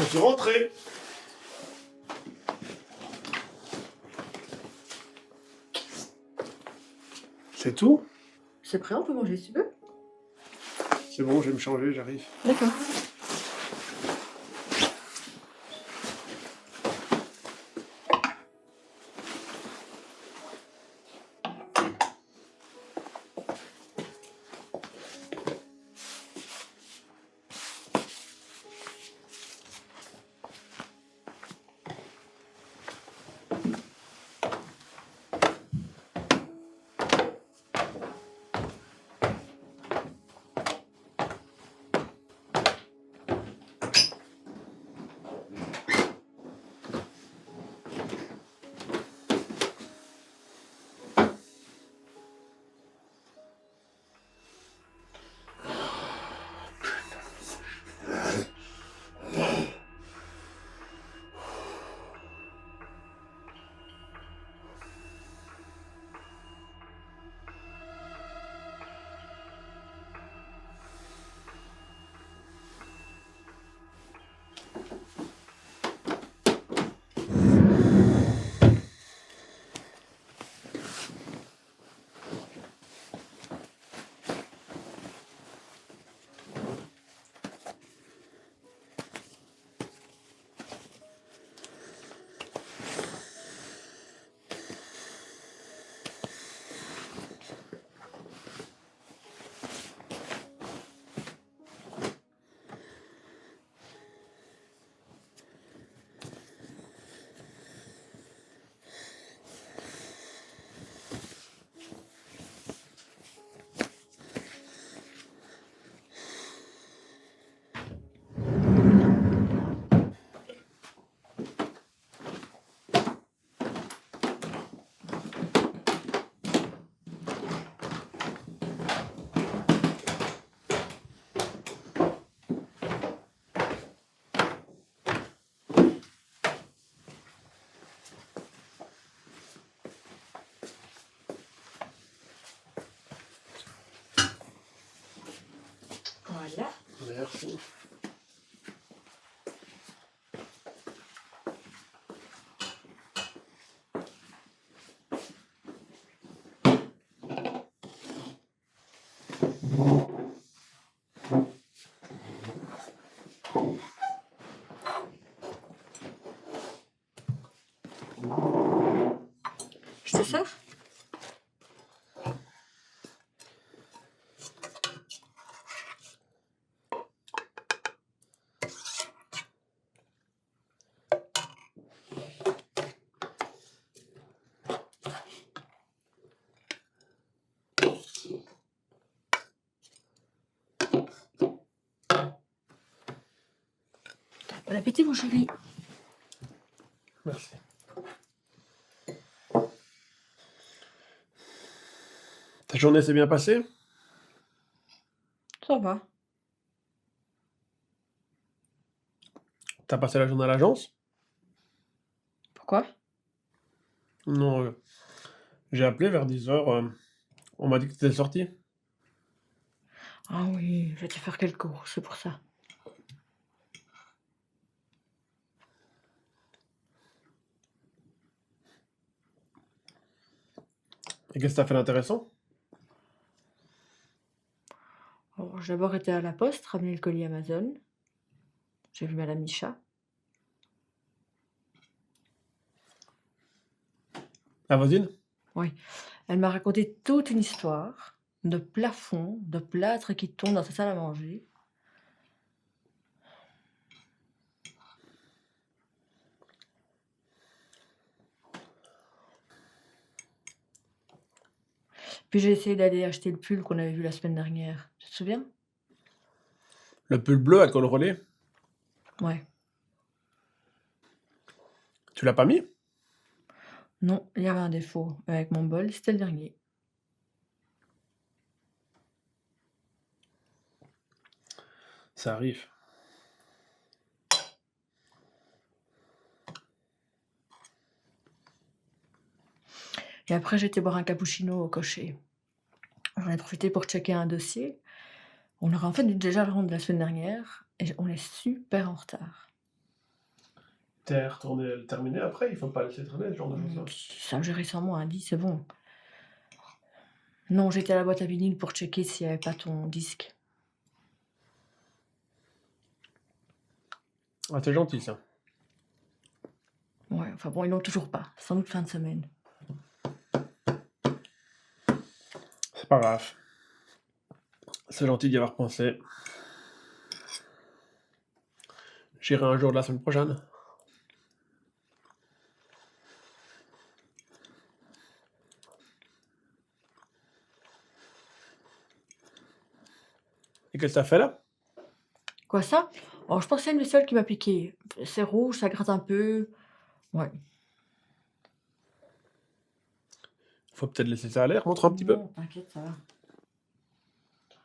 Je suis rentré. C'est tout? C'est prêt, on peut manger si tu veux. C'est bon, je vais me changer, j'arrive. D'accord. Voilà. Merci. Je te sers? Bon appétit, mon chéri. Merci. Ta journée s'est bien passée? Ça va. T'as passé la journée à l'agence? Pourquoi? Non, j'ai appelé vers 10h. On m'a dit que t'étais sorti. Ah oui, je vais te faire quelques courses, c'est pour ça. Et qu'est-ce que t'as fait d'intéressant? Alors, j'ai d'abord été à la poste, ramener le colis Amazon. J'ai vu Madame Micha. La voisine? Oui. Elle m'a raconté toute une histoire de plafond, de plâtre qui tombe dans sa salle à manger. Puis j'ai essayé d'aller acheter le pull qu'on avait vu la semaine dernière. Tu te souviens? Le pull bleu à col roulé? Ouais. Tu l'as pas mis? Non, il y avait un défaut. Avec mon bol, c'était le dernier. Ça arrive. Et après, j'ai été boire un cappuccino au cocher. J'en ai profité pour checker un dossier. On aurait en fait dû déjà le rendre la semaine dernière et on est super en retard. T'es retourné le terminer après, il faut pas laisser traîner ce genre de choses-là. Ça a géré sans moi, hein, dis, c'est bon. Non, j'étais à la boîte à vinyle pour checker s'il n'y avait pas ton disque. Ah, c'est gentil ça. Ouais, enfin bon, ils l'ont toujours pas. Sans doute fin de semaine. C'est pas grave. C'est gentil d'y avoir pensé. J'irai un jour de la semaine prochaine. Et qu'est-ce que t'as fait là? Quoi ça? Oh, je pense que c'est une vaisselle qui m'a piqué. C'est rouge, ça gratte un peu. Ouais. Faut peut-être laisser ça à l'air, montre un petit peu. Non, t'inquiète, ça va.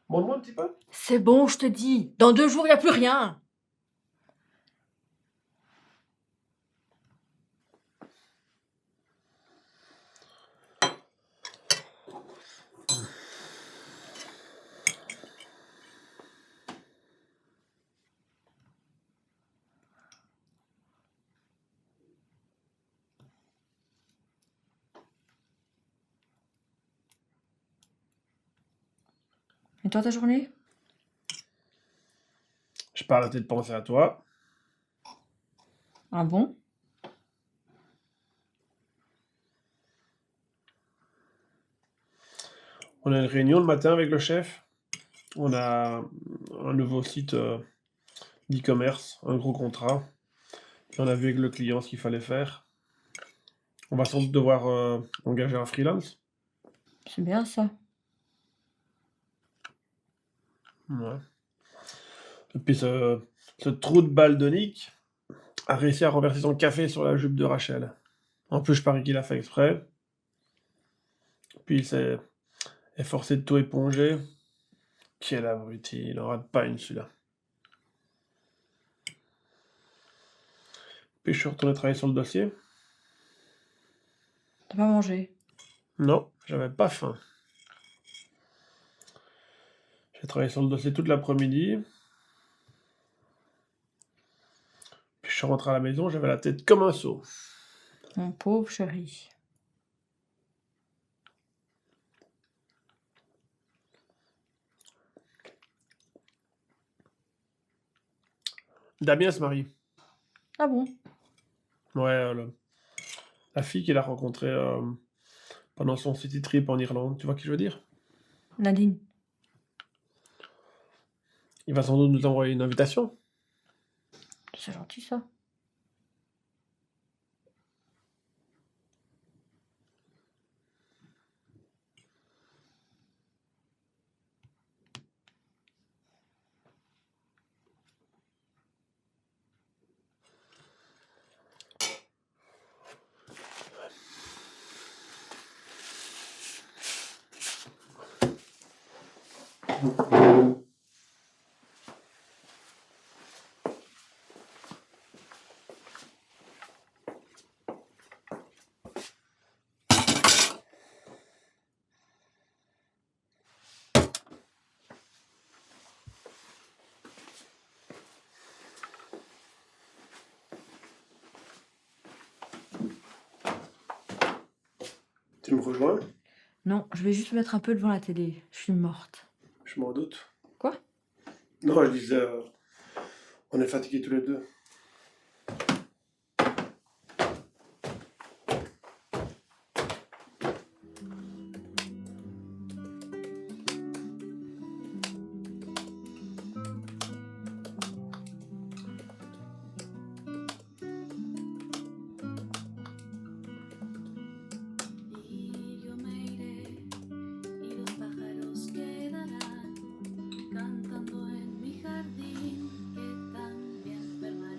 Montre-moi un petit peu. C'est bon, je te dis. Dans 2 jours, il n'y a plus rien. Et toi, ta journée? J'ai pas arrêté de penser à toi. Ah bon? On a une réunion le matin avec le chef. On a un nouveau site d'e-commerce, un gros contrat. Et on a vu avec le client ce qu'il fallait faire. On va sans doute devoir engager un freelance. C'est bien ça. Ouais. Et puis ce trou de balle de Nick a réussi à renverser son café sur la jupe de Rachel. En plus, je parie qu'il a fait exprès. Puis il s'est efforcé de tout éponger. Quel abruti, il en rate pas une celui-là. Puis je suis retourné travailler sur le dossier. T'as pas mangé? Non, j'avais pas faim. J'ai travaillé sur le dossier toute l'après-midi. Puis je suis rentré à la maison, j'avais la tête comme un seau. Mon pauvre chéri. Damien se marie. Ah bon? Ouais, la fille qu'il a rencontrée pendant son city trip en Irlande, tu vois qui je veux dire? Nadine. Il va sans doute nous envoyer une invitation. C'est gentil ça. Tu me rejoins? Non, je vais juste me mettre un peu devant la télé. Je suis morte. Je m'en doute. Quoi? Non, je disais, on est fatigués tous les deux. Y yo me iré y los pájaros quedarán cantando en mi jardín que también permanecerá.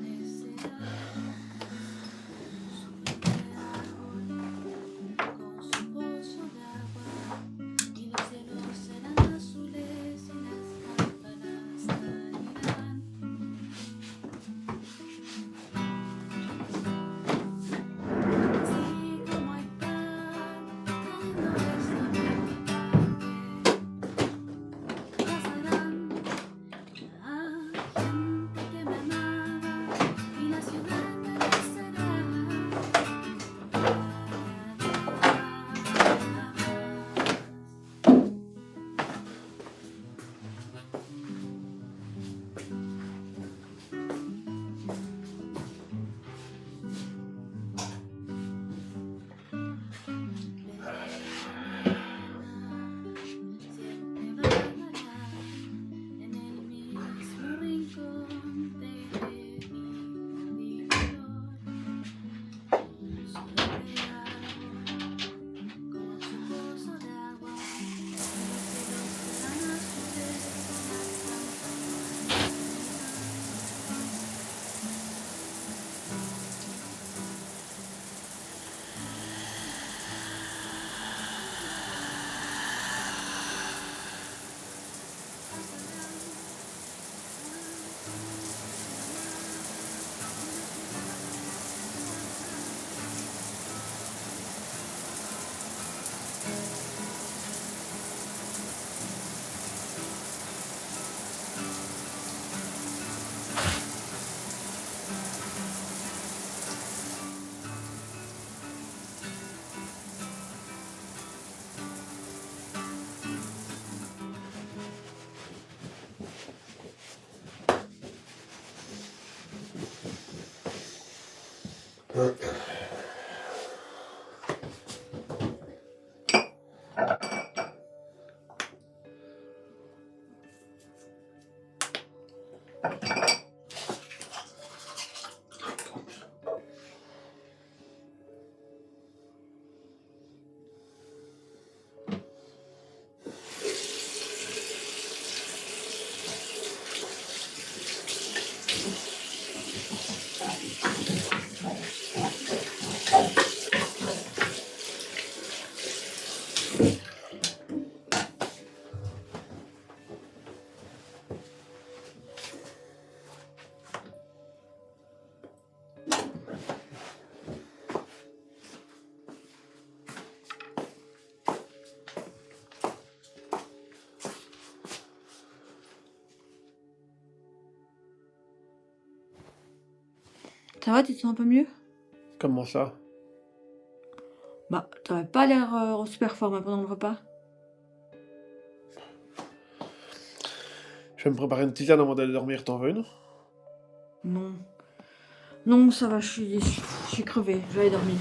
Ça va, tu te sens un peu mieux? Comment ça? Bah, t'avais pas l'air en super forme hein, pendant le repas. Je vais me préparer une tisane avant d'aller dormir, t'en veux une? Non. Non, ça va, je suis crevée, je vais aller dormir.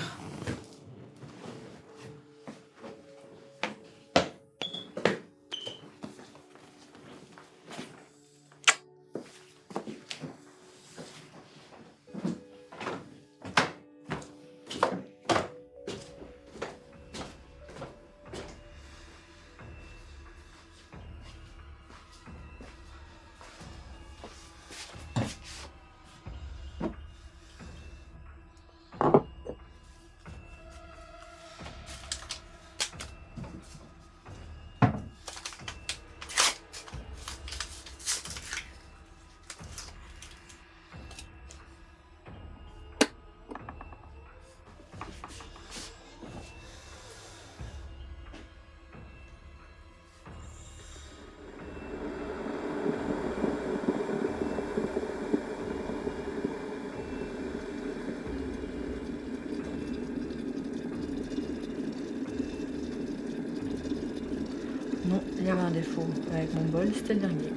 Non, il y avait un défaut. Avec mon bol, c'était le dernier.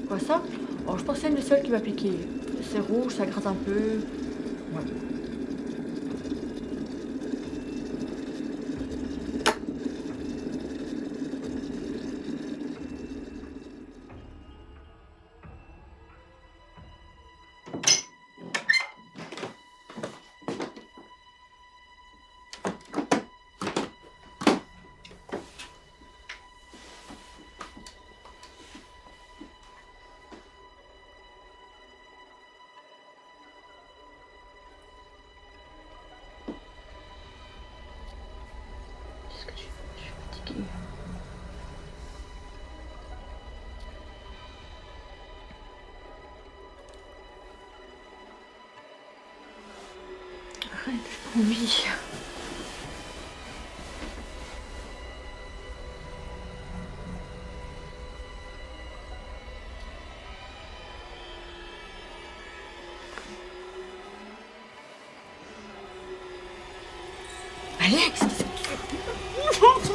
Quoi ça? Oh, je pense que c'est le seul qui va piquer. C'est rouge, ça gratte un peu. Ouais. Qu'est-ce que je suis fatiguée. Arrête, j'ai pas envie. Alex, qu'est-ce que tu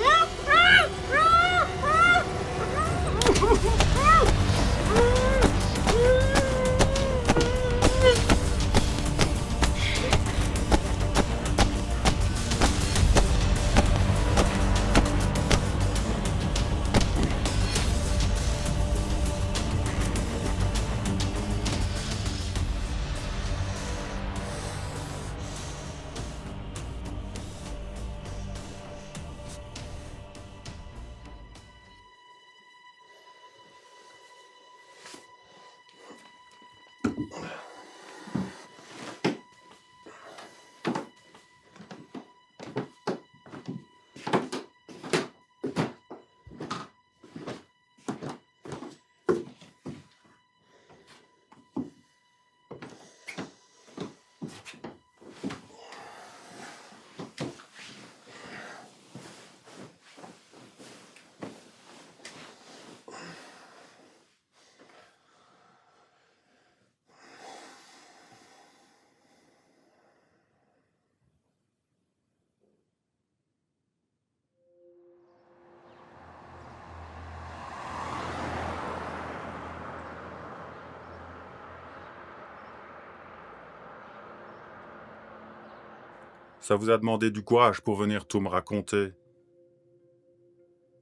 Ça vous a demandé du courage pour venir tout me raconter.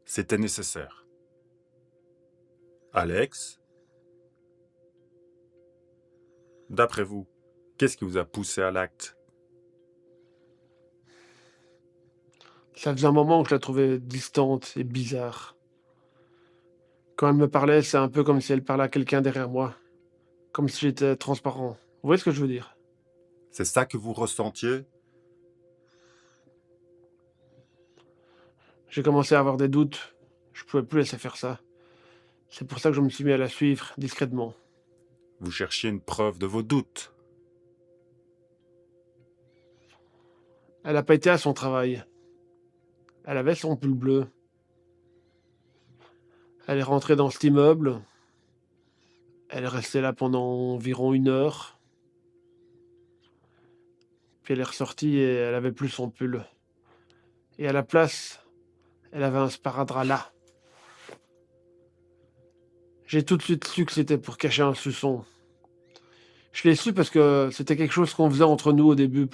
C'était nécessaire. Alex, d'après vous, qu'est-ce qui vous a poussé à l'acte? Ça faisait un moment que je la trouvais distante et bizarre. Quand elle me parlait, c'est un peu comme si elle parlait à quelqu'un derrière moi. Comme si j'étais transparent. Vous voyez ce que je veux dire? C'est ça que vous ressentiez? J'ai commencé à avoir des doutes. Je pouvais plus laisser faire ça. C'est pour ça que je me suis mis à la suivre, discrètement. Vous cherchiez une preuve de vos doutes. Elle n'a pas été à son travail. Elle avait son pull bleu. Elle est rentrée dans cet immeuble. Elle est restée là pendant environ 1 heure. Puis elle est ressortie et elle avait plus son pull. Et à la place, elle avait un sparadrap là. J'ai tout de suite su que c'était pour cacher un soupçon. Je l'ai su parce que c'était quelque chose qu'on faisait entre nous au début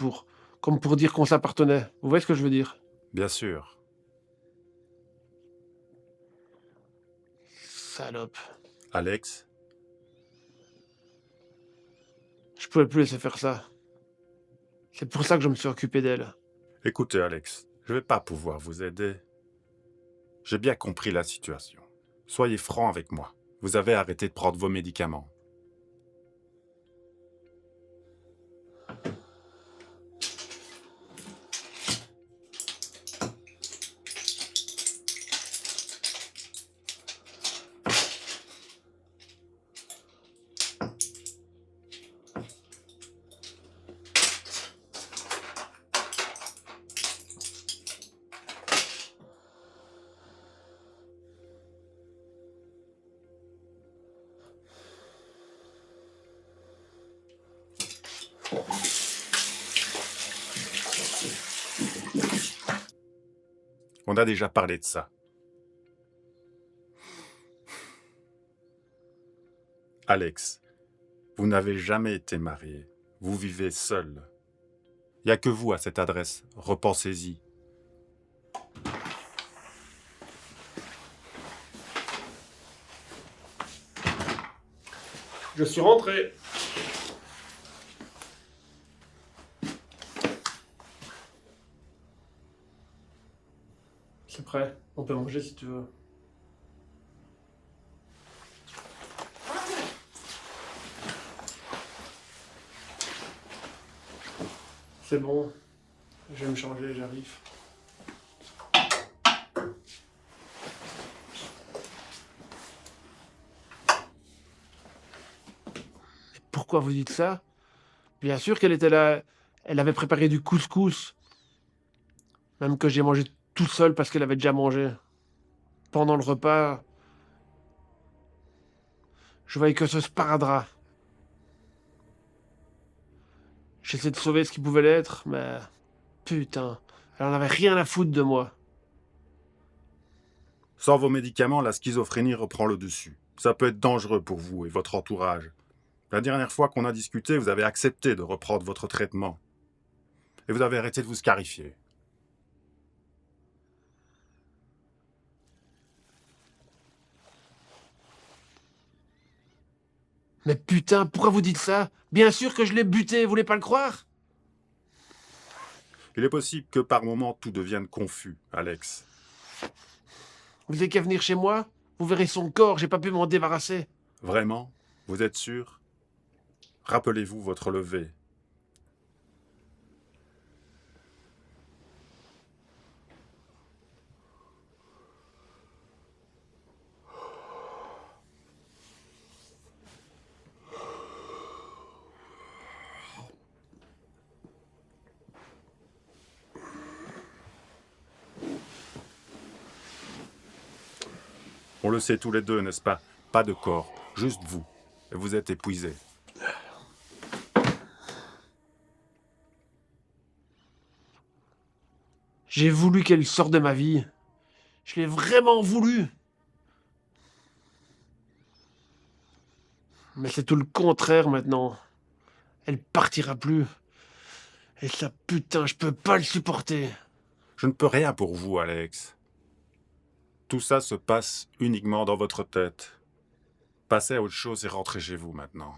comme pour dire qu'on s'appartenait. Vous voyez ce que je veux dire? Bien sûr. Salope. Alex, Je pouvais plus laisser faire ça. C'est pour ça que je me suis occupé d'elle. écoutez Alex, je vais pas pouvoir vous aider. J'ai bien compris la situation. Soyez franc avec moi. Vous avez arrêté de prendre vos médicaments. On a déjà parlé de ça. Alex, vous n'avez jamais été marié. Vous vivez seul. Il n'y a que vous à cette adresse. Repensez-y. Je suis rentré. C'est prêt. On peut manger si tu veux. C'est bon. Je vais me changer, j'arrive. Pourquoi vous dites ça? Bien sûr qu'elle était là. Elle avait préparé du couscous. Même que j'ai mangé tout seul parce qu'elle avait déjà mangé. Pendant le repas, je voyais que ce sparadrap. J'essayais de sauver ce qui pouvait l'être, mais putain, elle en avait rien à foutre de moi. Sans vos médicaments, la schizophrénie reprend le dessus. Ça peut être dangereux pour vous et votre entourage. La dernière fois qu'on a discuté, vous avez accepté de reprendre votre traitement. Et vous avez arrêté de vous scarifier. Mais putain, pourquoi vous dites ça? Bien sûr que je l'ai buté, vous voulez pas le croire? Il est possible que par moments tout devienne confus, Alex. Vous avez qu'à venir chez moi, vous verrez son corps, j'ai pas pu m'en débarrasser. Vraiment? Vous êtes sûr? Rappelez-vous votre levée. On le sait tous les deux, n'est-ce pas? Pas de corps, juste vous. Et vous êtes épuisés. J'ai voulu qu'elle sorte de ma vie. Je l'ai vraiment voulu. Mais c'est tout le contraire maintenant. Elle partira plus. Et ça, putain, je peux pas le supporter. Je ne peux rien pour vous, Alex. Tout ça se passe uniquement dans votre tête. Passez à autre chose et rentrez chez vous maintenant.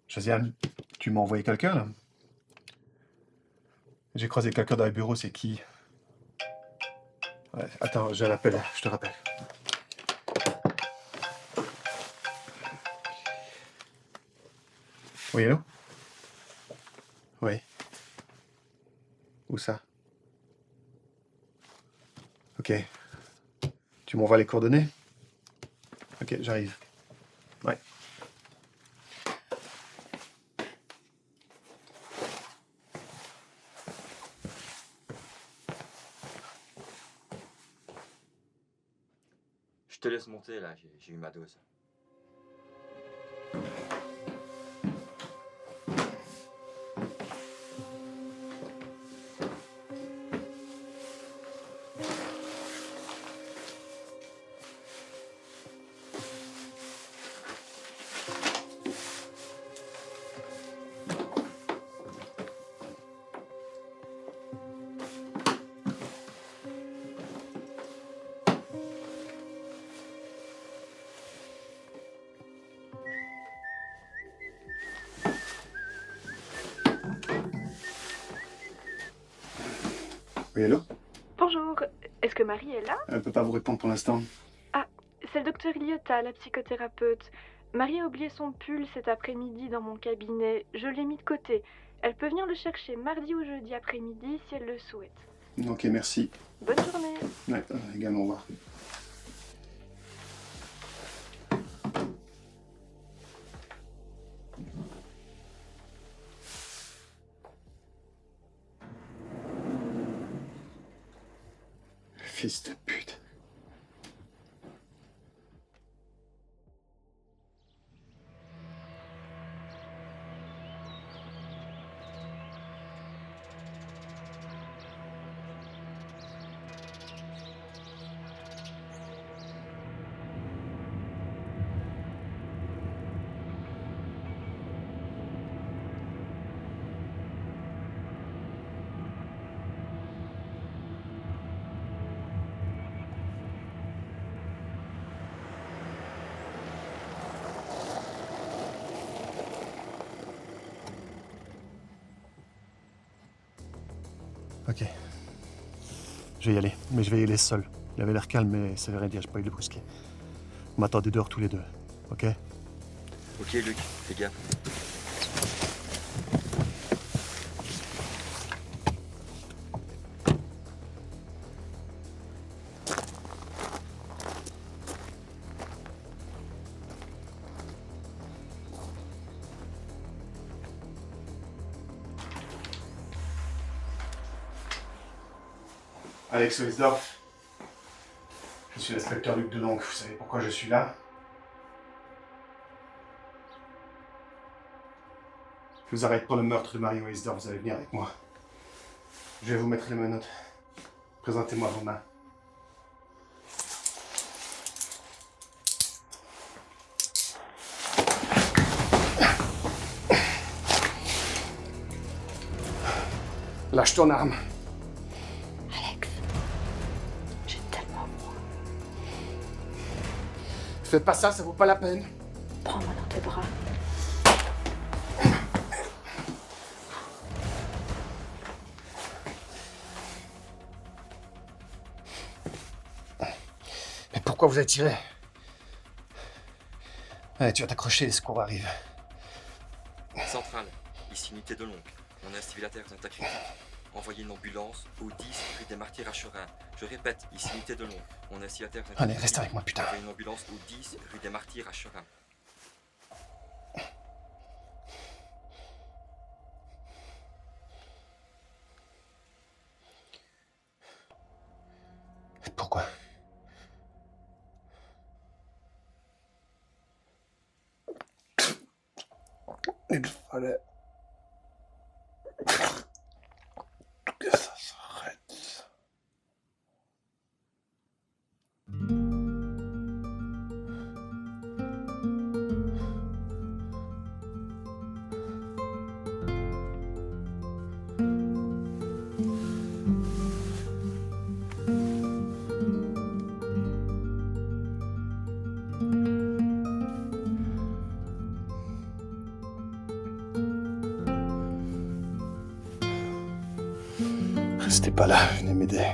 Josiane, tu m'as envoyé quelqu'un, là? J'ai croisé quelqu'un dans le bureau, c'est qui? Ouais, attends, je l'appelle, je te rappelle. Oui, allô? Oui. Où ça? Ok. Tu m'envoies les coordonnées? Ok, j'arrive. Ouais. Je te laisse monter là, j'ai eu ma dose. Oui, allô? Bonjour, est-ce que Marie est là? Elle ne peut pas vous répondre pour l'instant. C'est le docteur Liotta, la psychothérapeute. Marie a oublié son pull cet après-midi dans mon cabinet. Je l'ai mis de côté. Elle peut venir le chercher mardi ou jeudi après-midi si elle le souhaite. Ok, merci. Bonne journée. Ouais, également, au revoir. Fils de pute. Ok. Je vais y aller, mais je vais y aller seul. Il avait l'air calme, mais ça veut rien dire, j'ai pas eu de le brusquer. On m'attendait dehors tous les deux, ok? Ok Luc, fais gaffe. Alex Weisdorf. Je suis l'inspecteur Luc Delonc. Vous savez pourquoi je suis là? Je vous arrête pour le meurtre de Marie Weisdorf. Vous allez venir avec moi. Je vais vous mettre les menottes. Présentez-moi vos mains. Lâche ton arme. Alex, j'ai tellement froid. Faites pas ça vaut pas la peine. Prends-moi dans tes bras. pourquoi vous avez tiré. Allez, tu vas t'accrocher, les secours arrivent. Centrale, ici unité de Longue. On est à civilataire en état critique. Envoyez une ambulance au 10 rue des Martyrs à Chorin. Je répète, ici unité de Longue. On est à civilataire en état Allez, critique. reste avec moi, putain. Envoyez une ambulance au 10 rue des Martyrs à Chorin. Pourquoi? Il fallait que ça s'arrête. Restez pas là, venez m'aider.